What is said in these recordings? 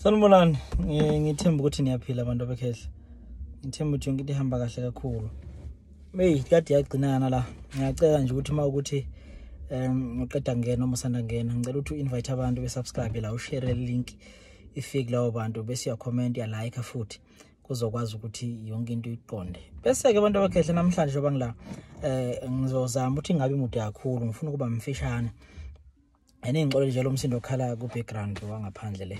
Sanibonani, ngithemba ukuthi niyaphila abantu abakhehle. Ngithemba ukuthi yonke into ihamba kahle kakhulu. Kade yagcinana la. Ngiyacela nje ukuthi mawukuthi uqeda ngena noma usanda ngena, ngicela ukuthi invite abantu besubscribe la, ushare link ifike lawo bantu bese comment ya like futhi kuzokwazi ukuthi yonke into iqonde. Bese ke abantu abakhehle namhlanje njoba ngila ngizozama ukuthi ngabe imude kakhulu, ngifuna ukuba mfishane. Ngixolo nje lo msindo okhala ku background wangaphandle le.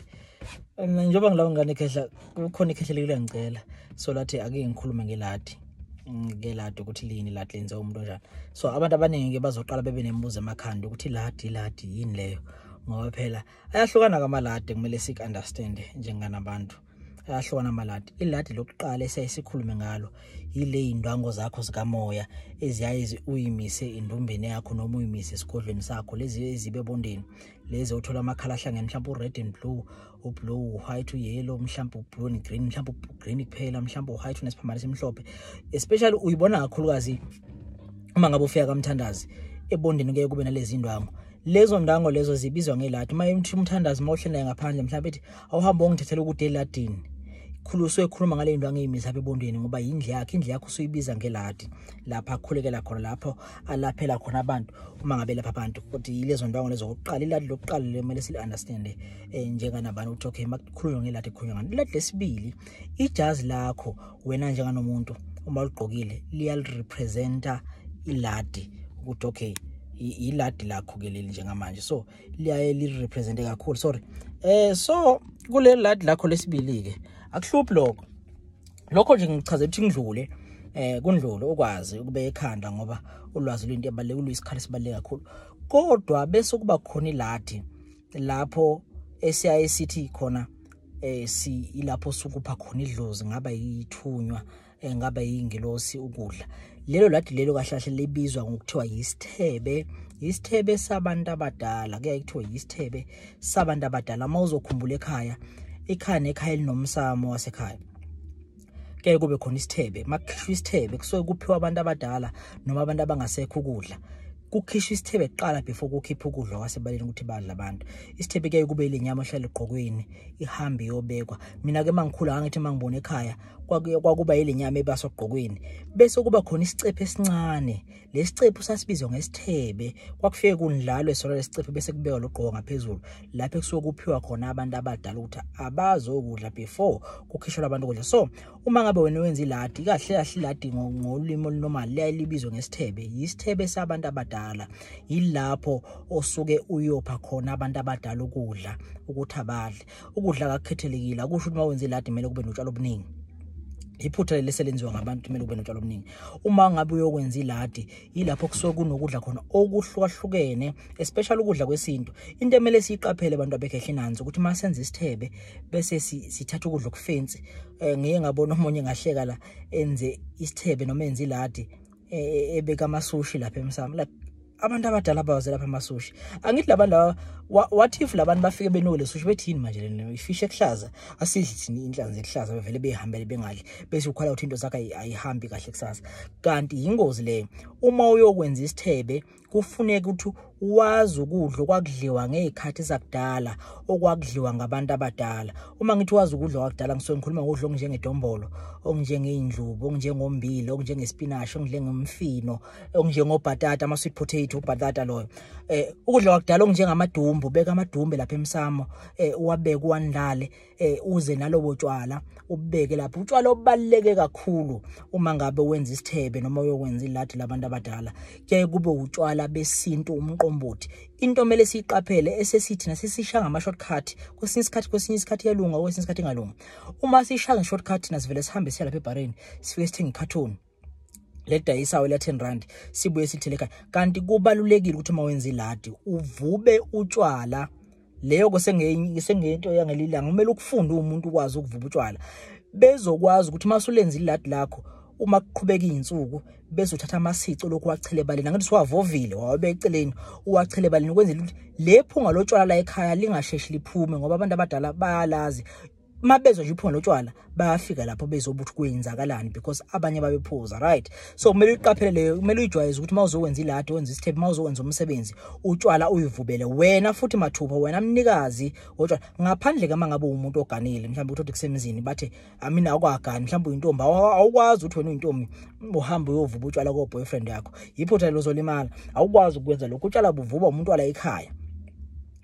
Njoba ngilawo ngane khehla kukhona ikhehlelekile ngicela. So lathi ake ngikhulume ngeladi. Ngeladi ukuthi lini lati lenze umuntu njani. So abantu abaningi ke bazoqala bebe nemibuzo emakhanda ukuthi ladi yini leyo. Ngoba phela ayahlukana kamaladi kumele sik understand njenganabantu. Ayahlukana amaladi. Iladi lokuqala esiyisikhulume ngalo yile indwango zakho zikamoya eziyaye uyimise indumbeni yakho noma uyimise esigodlweni sakho, lezi ezibe bondeni, lezi othola amakhala ahlangene mhlawumbe ured and blue, ublue, white, uyellow, mhlawumbe ublue and green, mhlawumbe green kuphela, mhlawumbe white unesiphambano esimhlophe. Especially uyibona kakhulukazi uma ngabe ufika kamthandazi ebondeni kuye kube nalezi indwango. Lezo ndango lezo zibizwa ngeladi. Uma umthandazi mawuhlala ngaphandle mhlawumbe ethi awuhamba ongithethela ukuthi eladini. Khuluma ngale ndwango eyimisa ebondeni ngoba indle yakho usuyibiza ngeladi. Lapha akhulekela khona, lapho alaphela khona abantu uma ngabe lapha abantu. Ukuthi yilezo ndwango lezo oqala, iladi lokuqala lemele sili understand njenganabantu ukuthi okay makukhulunywa ngeladi kukhulunywa ngani. Iladi lesibili, ijazi lakho wena njenganomuntu uma uligqokile liyal representa iladi ukuthi okay iladi lakho ke leli njengamanje. So liyaye li represent kakhulu, sorry. So kule ladi lakho lesibili ke akuhluphi lokho nje ngichaze ukuthi ngidlule kundlule ukwazi ukube ekhanda ngoba ulwazi lwento ebalekile isikhathi sibaleka kakhulu. Kodwa bese kuba khona iladi lapho esiyaye sithi khona ilapho sukupha khona idlozi, ngaba yithunywa ngaba yingelosi ukudla. Lelo ladi lelo kahlahle libizwa ngokuthiwa yisithebe sabantu abadala. Kuyaye kuthiwa yisithebe sabantu abadala. Mawuzokhumbula ekhaya nekhaya linomsamo wasekhaya, ke kube khona isithebe. Makukhishwa isithebe kusuke kuphiwa abantu abadala noma abantu abangasekho ukudla. Kukhishwa isithebe kuqala before kukhipha ukudla kwasebaleni ukuthi badla abantu. Isithebe ke kube ile nyama ehlala egqokweni ihambe iyobekwa. Mina ke mangikhula ngithi mangibona ekhaya kwakuba ile nyama ebaswa egqokweni, bese kuba khona isicephe esincane. Lesicephe sasibizwa ngesithebe. Kwakufike kundlalo esona lesicephe bese kubekwa logqoko ngaphezulu. Lapho kusuke kuphiwa khona abantu abadala ukuthi abazokudla before kukhishwa abantu ukudla. So uma ngabe wena wenza iladi kahle iladi ngolimi olunormal libizwa ngesithebe, yisithebe sabantu abadala. Yilapho osuke uyopha khona abantu abadala ukudla ukuthi abadle. Ukudla akukhethelekile, akusho ukuthi mawenza iladi kumele kube notshalo obuningi. Iphutha leselenziwa ngabantu kumele kube notshalo obuningi. Uma ngabe uyokwenza iladi yilapho kusuke kunokudla khona okuhlukahlukene, especially ukudla kwesintu. Into emele siyiqaphele abantu abekhehle nanzi ukuthi masenza isithebe bese sithatha ukudla okufensi. Ngiye ngabona umunye ngahleka la enze isithebe noma enze iladi ebeka amasushi lapha emsamo. Like abantu abadala bawaze lapha amasushi. Angithi labantu what if labantu bafike benokule sushi bethini manje lena ifish ehlaza asidli thini inhlanzi ehlaza bevele behambele bengadli bese ukhala uthi into zakhe ayihambi kahle kusasa. Kanti ingozi le. Uma uyokwenza isithebe kufuneka ukuthi wazi ukudla okwakudliwa ngezikhathi zakudala okwakudliwa ngabantu abadala. Uma ngithi wazi ukudla kwakudala ngisuke ngikhuluma ngokudla okunjengedombolo, okunjengeindlubu, okunjengombili, okunjengespinash, okunjengomfino, okunjengobhatata, ama sweet potato, ubhatata loyo. Ukudla kwakudala okunjengamadumbu, beka amadumbe lapha emsamo, uwabeke uwandlale, uze nalobo tshwala ubeke lapho. Utshwala obaleke kakhulu uma ngabe wenza isithebe noma uyokwenza iladi labantu abadala ke kube utshwala besintu umqombothi. Into mele siyiqaphele esesithi nasisishanga ama shortcut kwesinye isikhathi yalunga kwesinye isikhathi engalunga. Uma sishanga shortcut nasivele sihambe siya lapha ebareni sifike sithenga icarton ledayisa la 10 rand sibuye sitheleka. Kanti kubalulekile ukuthi uma wenza iladi uvube utshwala. Leyo kusengento yangelilanga kumele ukufunda umuntu ukwazi ukuvuba utshwala bezokwazi ukuthi masulenza iladi lakho uma kuqhubeka izinsuku bese uthatha amasico lokhu wachele baleni. Ngathi siwavovile wawabeka eceleni uwachele baleni ukwenzela ukuthi lephunga lotshwala la ekhaya lingasheshi liphume ngoba abantu abadala bayalazi mabezo nje uphona lotshwala bayafika lapho bezobuthi kwenzakalani because abanye babephuza, right? So kumele uqaphele, kumele ujwayeze ukuthi mawuzokwenza iladi, wenza isithembu, mawuzokwenza umsebenzi utshwala uyivubele wena futhi mathupha, wena mnikazi wotshwala. Ngaphandle kama ngabe umuntu oganile, mhlawumbe uthi kusemzini bathi amina akwagani, mhlawumbe uyintombi awukwazi ukuthi wena uyintombi uhambe uyovuba utshwala ko boyfriend yakho, yiphutha lozolimala. Awukwazi ukwenza lokho, utshwala buvuba umuntu wala ekhaya.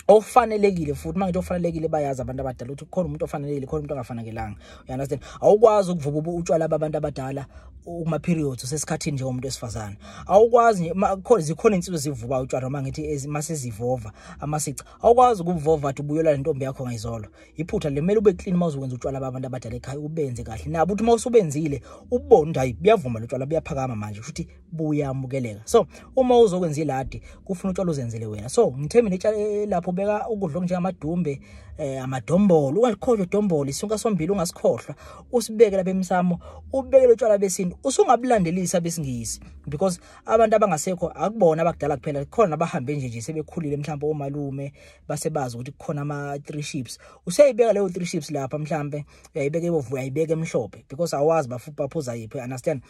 Ofanelekile futhi mangithi ofanelekile bayazi abantu abadala ukuthi kukhona umuntu ofanelekile, khona umuntu ongafanelekanga. You understand? Awukwazi ukuvuba utshwala babantu abadala uma periods sesikhathini nje umuntu esifazana. Awukwazi zikhona insizwe zivuba utshwala mangithi masezivova amasica. Awukwazi ukuvova athi ubuyela lentombi yakho ngayizolo. Iphutha lemele ube clean mawuzokwenza utshwala babantu abadala ekhaya, ubenze kahle. Nabo uthi mawusubenzile ubone hayi buyavuma lotshwala buyaphakama manje futhi buyamukeleka. So uma uzokwenza iladi kufuna utshwala uzenzele wena. So ngithembe lapho beka ukudla njengamadumbe, amadombolo, ungalikhohlwa idombolo, isunka sombili ungasikhohlwa, usibeke lapha emsamo, ubeke lotshwala besintu, usungabulandelisa besingisi because abantu abangasekho akubona abakudala kuphela, khona abahambe nje sebekhulile mhlawumbe omalume basebazi ukuthi kukhona ama 3 ships. Useyibeka leyo 3 ships lapha mhlawumbe uyayibeka evovu, uyayibeka emhlophe because awazi baphuza yiphi, understand?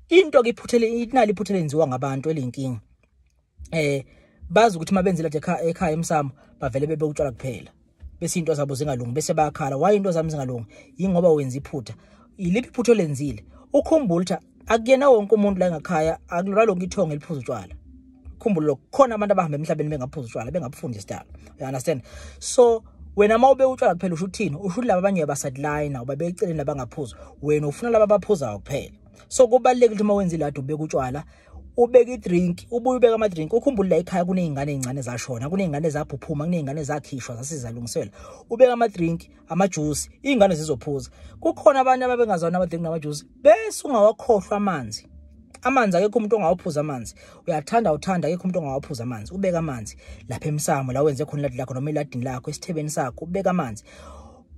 Into ke iphuthele inali iphuthele enziwa ngabantu elinkingi. Bazi ukuthi mabenze la ekhaya emsamo bavele bebe utshwala kuphela bese into zabo zingalungi bese bayakhala, why into zami zingalungi? Yingoba wenza iphutha. Iliphi iphutho lenzile? Ukhumbula ukuthi akuyena wonke umuntu la ekhaya akulona lonke ithonga eliphuza utshwala. Khumbula lokho, khona abantu abahamba emhlabeni bengaphuza utshwala, bengabufundi isidalo. You understand? So wena mawube utshwala kuphela usho uthini? Usho laba abanye abasadline ubabeceleni labangaphuza, wena ufuna laba abaphuza kuphela. So kubalekile ukuthi mawenza iladi ubeka utshwala, ubeka idrink, ubuye ubeka ama drink. Ukhumbula la ekhaya kunezingane ezincane zashona, kunezingane zaphuphuma, kunezingane zakhishwa zasizalungiselwa. Ubeka ama drink, ama juice, izingane zizophuza. Kukhona abanye ababengazona ama drink nama juice bese ungawakhohlwa amanzi. Amanzi akekho umuntu ongawaphuza amanzi. Uyathanda akekho umuntu ongawaphuza amanzi. Ubeka amanzi lapha emsamo la wenze khona iladi lakho noma iladini lakho esithebeni sakho, ubeka amanzi.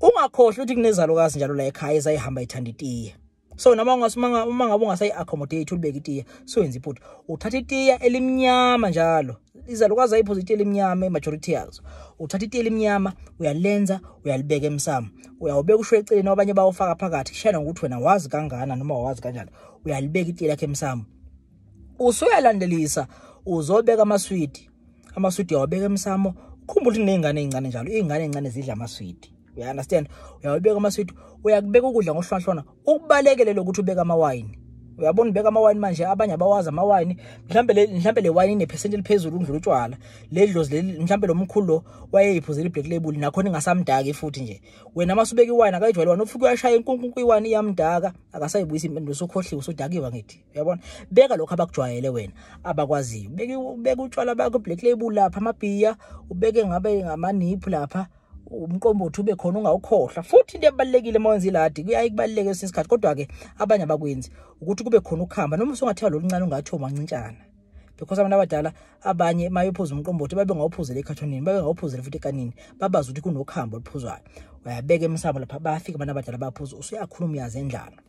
Ungakhohlwa ukuthi kunezalukazi njalo la ekhaya ezayihamba ithanda itiye. So noma uma ngabe ungasayi accommodate ulibeka itiye, so wenza iphutha, uthatha itiye elimnyama njalo. Izalukazi ayiphuza itiye elimnyama majority yazo. Uthatha itiye elimnyama uyalenza, uyalibeka emsamo. Uyawubeka ushweceleni abanye bawufaka phakathi, shayana ukuthi wena wazi kangana noma wazi kanjani. Uyalibeka itiye lakhe emsamo. Usuyalandelisa, uzobeka amaswiti. Amaswiti uyawubeka emsamo. Ukhumbula ukuthi kunezingane ezincane njalo, izingane ezincane zidla amaswiti. You understand? Uyawubeka amaswiti, uyakubeka ukudla ngohlwahlwana. Ukubalekele lokuthi ubeka amawine. Uyabona ubeka amawine manje abanye abawazi amawine, mhlambe le wine ine percent eliphezulu ukudlula utshwala. Ledlozi mhlambe lo mkhulu lo wayeyiphuzela iblack label nakhona ingasamdaka futhi nje. Wena masubeka iwine akayijwayele wena ufike uyashaya inkunkunku iwine iyamdaka, akasayibuyisa impendulo sokhohliwe sodakiwa ngithi. Uyabona? Beka lokho abakujwayele wena abakwaziyo. Ubeka utshwala bakho black label lapha amabhiya, ubeke ngabe ngamaniphu lapha. Umqombothi ube khona ungawukhohlwa. Futhi into ebalekile mawenza iladi kuyayibaleke isikhathi, kodwa ke abanye abakwenzi ukuthi kube khona ukuhamba noma usungathiwa lo lincane ungathi umancincana, because abantu abadala abanye mayephuza umqombothi babe ngawuphuzela ekhathonini, babe ngawuphuzela futhi ekanini, babazi ukuthi kunokuhamba oluphuzwayo. Uyabeka emsamo lapha bafika abantu abadala baphuza, usuyakhuluma uyazi endlala.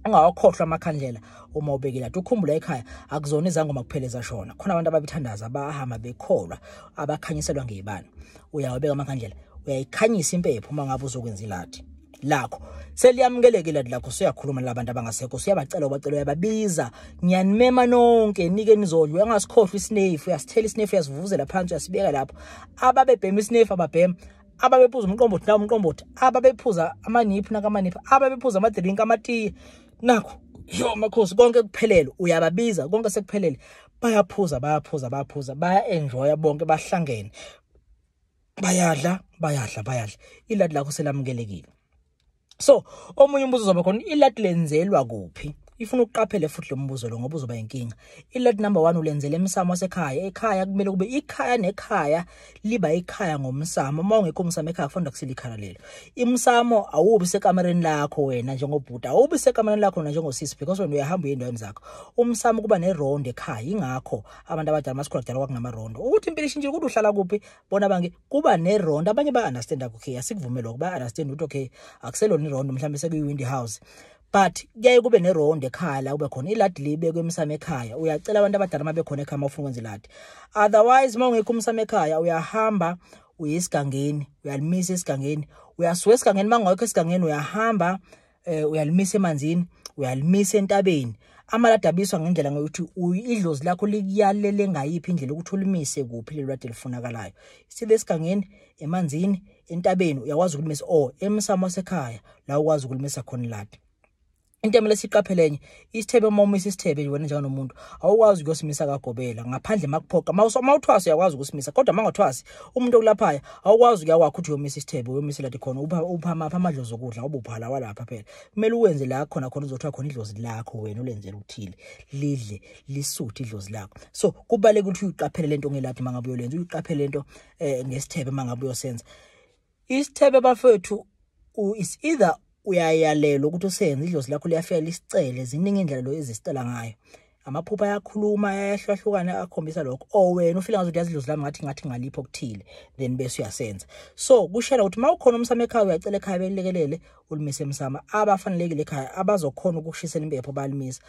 Ungawakhohlwa amakhandlela uma ubekela. Ukhumbula ekhaya akuzona izangoma kuphela ezashona, khona abantu ababithandaza abahamba bekholwa abakhanyiselwa ngebani. Uyawubeka amakhandlela, uyayikhanyisa impepho uma ngabe uzokwenza iladi lakho. Seliyamukeleke iladi lakho, usuyakhuluma labantu abangasekho, usuyabacela ubacela, uyababiza, ngiyanimema nonke nike nizodwa. Uyangasikhohlwa isinefu, uyasithela isinefu, uyasivuvuzela phansi, uyasibeka lapho. Ababebhema isinefu ababhema, ababephuza umqombothi nawo umqombothi, ababephuza amaniphu nakamaniphu, ababephuza amadrink amatiye nakho. Yo makhosi konke kuphelele, uyababiza konke sekuphelele, bayaphuza baya enjoy bonke bahlangene, bayadla. Iladi lakho selamukelekile. So omunye umbuzo uzoba khona, iladi lenzelwa kuphi? Ifuna uqaphele futhi lo mbuzo lo ngoba uzoba inkinga. Iladi number 1 ulenzele emsamo wasekhaya. Ekhaya kumele kube ikhaya nekhaya liba ikhaya ngomsamo. Uma ungekho umsamo ekhaya kufanele kusile ikhala lelo. Imsamo awubi sekamereni lakho wena njengobhuta, awubi sekamereni lakho wena njengosisi, because wena uyahamba endaweni zakho. Umsamo kuba nerondo ekhaya, ingakho abantu abadala masikhula kudala kwakunamarondo. Ukuthi impilo ishintshile ukuthi uhlala kuphi, bona bange kuba nerondo. Abanye ba understand okay, asikuvumela ukuba understand ukuthi okay akuselona irondo mhlambe sekuyi-windy house, but kuyaye kube nerondo ekhaya la kube khona iladi libekwe emsamo ekhaya. Uyacela abantu abadala mabe khona ekhaya ufuna ukwenza iladi. Otherwise uma ungekho umsamo ekhaya uyahamba uyesigangeni uyalimisa esigangeni uyasuka esigangeni mangawekho esigangeni uyahamba uyalimisa emanzini uyalimisa entabeni amaladi abiswa ngendlela ngokuthi idlozi lakho likuyalele ngayiphi indlela ukuthi ulimise kuphi lelo lade lifunakalayo sile esigangeni emanzini entabeni uyakwazi ukulimisa emsamo sekhaya la ukwazi ukulimisa khona iladi into emele siqaphelenye isithebe mawumisa isithebe wena njalo nomuntu awukwazi ukuyosimisa kagobela ngaphandle makuphoqa mawuthwasa uyakwazi ukusimisa kodwa mangathwasi umuntu okulaphaya awukwazi ukuyakwakho uthi uyomisa isithebe uyomisela lathi khona upha mapha amadlozi okudla ubuphala walapha phela kumele uwenze la khona uzothiwa khona idlozi lakho wena ulenzela ukuthile lidle lisuthe idlozi lakho so kubaleka ukuthi uyiqaphele lento ngeladi mangabe uyolenza uyiqaphele lento ngesithebe mangabe uyosenza isithebe bafethu is either uyayalela ukuthi usenze idlozi lakho liyafika lisicele ziningi indlela lo ezisicela ngayo amaphupha ayakhuluma ayahlahlukana akhombisa lokho wena ufila ngathi uyazi idlozi lami ngathi ngalipho okuthile then bese uyasenza so kushela ukuthi mawukhona umsamo ekhaya uyacela ekhaya belekelele ulimise emsama abafanelekile ekhaya abazokhona ukushisela impepho balimisa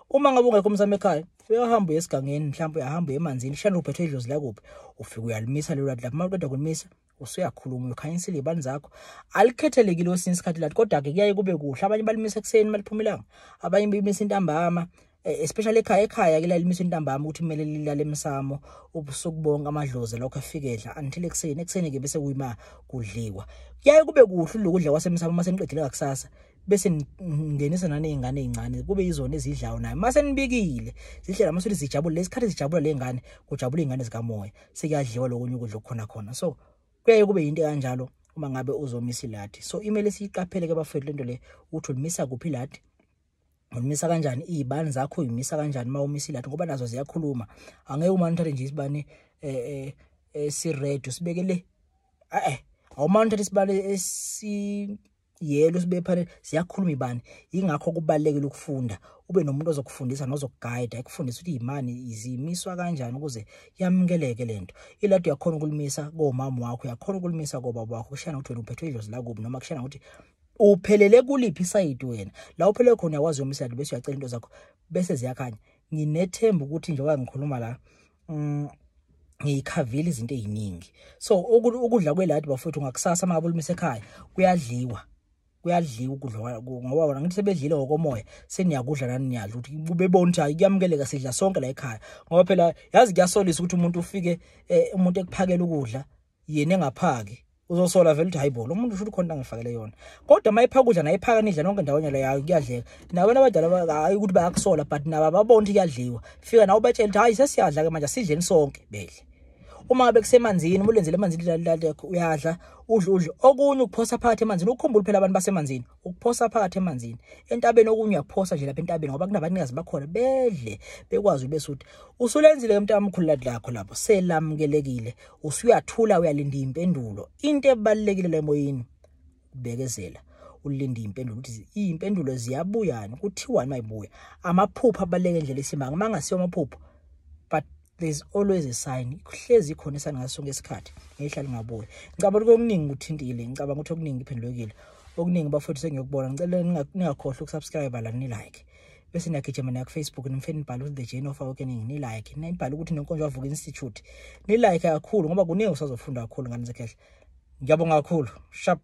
uma ngabe ungekho umsamo ekhaya uyahamba esigangeni mhlawumbe uyahamba emanzini shana uphethwe idlozi lakuphi ufika uyalimisa lelo lapha mawuqeda ukulimisa usuyakhuluma ukhanyisile ibani zakho alikhethelekile osinye isikhathi lathi kodwa ke kuyaye kube kuhle abanye balimisa ekseni maliphumelanga abanye balimisa intambama especially ekhaya ke lalimisa intambama ukuthi kumele lilale emsamo ubusuku bonke amadlozi lokho afike edla until ekseni ke bese kuyima kudliwa kuyaye kube kuhle lokudla kwasemsamo mase niqedile kakusasa bese ngenisa nanezingane ezincane kube izona ezidlayo nayo mase nibikile zihlela mase zijabule lesikhathi zijabula lengane kujabula izingane zikamoya sekuyadliwa lokunye ukudla khona so kuyaye kube into kanjalo uma ngabe uzomisa iladi so imele siyiqaphele ke bafethu lento le ukuthi ulimisa kuphi iladi ulimisa kanjani izibani zakho uyimisa kanjani mawumisa iladi ngoba nazo ziyakhuluma angeke umanithathe nje isibani si red sibekele awumanithathe isibani yelo sibe phane siyakhuluma ibani ingakho kubalekile ukufunda ube nomuntu ozokufundisa nozokuguide ekufundisa ukuthi imani izimiswa kanjani ukuze yamukeleke lento iladi yakhona ukulimisa komama wakho yakhona ukulimisa kobaba wakho kushana ukuthi wena uphethwe idlozi lakubi noma kushana ukuthi uphelele kuliphi side wena la uphelele khona uyakwazi umisa ladi bese uyacela into zakho bese ziyakhanya nginethemba ukuthi njengoba ngikhuluma la ngikhavile izinto eziningi so ukudla kweladi bafethu ngakusasa mangabe ulimise ekhaya kuyadliwa ukudla ngoba wona ngithi sebedlile ngokomoya seniyakudla nani niyadla ukuthi bebona ukuthi kuyamukeleka sidla sonke la ekhaya ngoba phela yazi kuyasolisa ukuthi umuntu ufike umuntu ekuphakela ukudla yena engaphaki uzosola vele ukuthi hayibo lo muntu usho khona ngifakele yona kodwa mayiphaka ukudla nayiphaka nidla nonke ndawonye la yayo kuyadleka nawe nabadala hayi ukuthi bayakusola but naba babona ukuthi kuyadliwa fika nawe ubatshela ukuthi hayi sesiyadla ke manje sidleni sonke bedle uma ngabe kusemanzini ulenzele emanzini lakho uyadla udla okunye ukuphosa phakathi emanzini ukukhumbula phela abantu basemanzini ukuphosa phakathi emanzini entabeni okunye uyaphosa nje lapha entabeni ngoba kunabanikazi bakhona bedle bekwazi ubesuthi usulenzile umuntu amkhulu lakho lapho selamukelekile usuyathula uyalinda impendulo into ebalekile lemoyini ubekezela ulinda impendulo ukuthi impendulo ziyabuyana kuthiwani mayibuya amaphupho abaleke endlela esimanga mangasiyo amaphupho but there's always a sign kuhlezi khona isana ngaso sonke isikhathi ngehlala ngabuye ngicabanga ukuthi okuningi uthintile ngicabanga ukuthi okuningi iphendulekile okuningi bafuthu sengiyokubona ngicela ningakhohlwa ukusubscribe la ni like bese niyagijima na ku Facebook nimfeni ibhala ukuthi the journey of awakening ni like nibhala ukuthi nenkonzo yavuka institute ni like kakhulu ngoba kuningi usazofunda kakhulu ngane zekhehle ngiyabonga kakhulu sharp